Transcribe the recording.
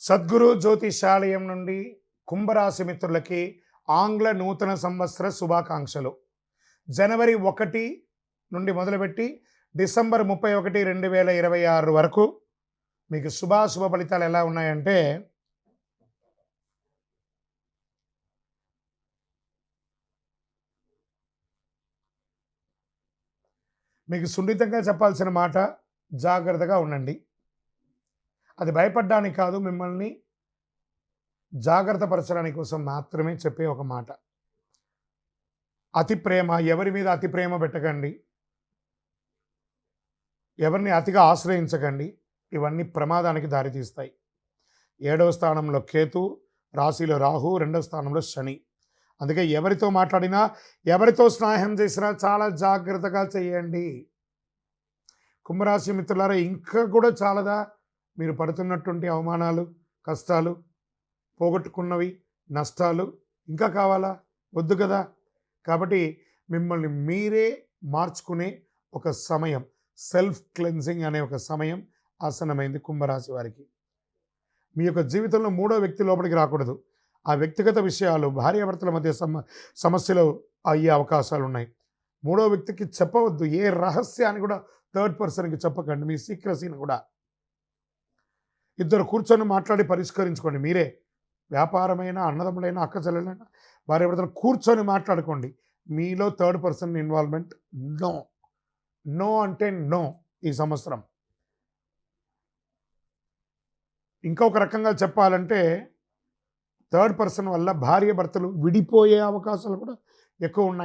సద్గురు జ్యోతిషాలయం నుండి కుంభరాశి మిత్రులకి ఆంగ్ల నూతన సంవత్సర శుభాకాంక్షలు. జనవరి 1 నుండి మొదలుపెట్టి డిసెంబర్ 31, 2026 వరకు మీకు శుభాశుభ ఫలితాలు ఎలా ఉన్నాయంటే, మీకు సున్నితంగా చెప్పాల్సిన మాట, జాగ్రత్తగా ఉండండి. అది భయపడడానికి కాదు, మిమ్మల్ని జాగ్రత్త పరచడానికి కోసం మాత్రమే చెప్పే ఒక మాట. అతి ప్రేమ, ఎవరి మీద అతి ప్రేమ పెట్టకండి, ఎవరిని అతిగా ఆశ్రయించకండి. ఇవన్నీ ప్రమాదానికి దారితీస్తాయి. 7వ స్థానంలో కేతు, రాశిలో రాహు, 2వ స్థానంలో శని. అందుకే ఎవరితో మాట్లాడినా, ఎవరితో స్నేహం చేసినా చాలా జాగ్రత్తగా చేయండి. కుంభరాశి మిత్రులారా, ఇంకా కూడా చాలదా మీరు పడుతున్నటువంటి అవమానాలు, కష్టాలు, పోగొట్టుకున్నవి, నష్టాలు ఇంకా కావాలా? వద్దు కదా. కాబట్టి మిమ్మల్ని మీరే మార్చుకునే ఒక సమయం, సెల్ఫ్ క్లెన్జింగ్ అనే ఒక సమయం ఆసన్నమైంది కుంభరాశి వారికి. మీ యొక్క జీవితంలో మూడో వ్యక్తి లోపలికి రాకూడదు. ఆ వ్యక్తిగత విషయాలు, భార్యాభర్తల మధ్య సమస్యలు అయ్యే అవకాశాలు ఉన్నాయి. మూడో వ్యక్తికి చెప్పవద్దు. ఏ రహస్యాన్ని కూడా థర్డ్ పర్సన్కి చెప్పకండి. మీ సీక్రసీని కూడా ఇద్దరు కూర్చొని మాట్లాడి పరిష్కరించుకోండి. మీరే వ్యాపారమైన, అన్నదమ్ములైన, అక్క చెల్లెలైనా, భార్యాభర్తలు కూర్చొని మాట్లాడుకోండి. మీలో third person involvement no. No అంటే నో. ఈ సంవత్సరం ఇంకొక రకంగా చెప్పాలంటే, థర్డ్ పర్సన్ వల్ల భార్యాభర్తలు విడిపోయే అవకాశాలు కూడా ఎక్కువ ఉన్నాయి.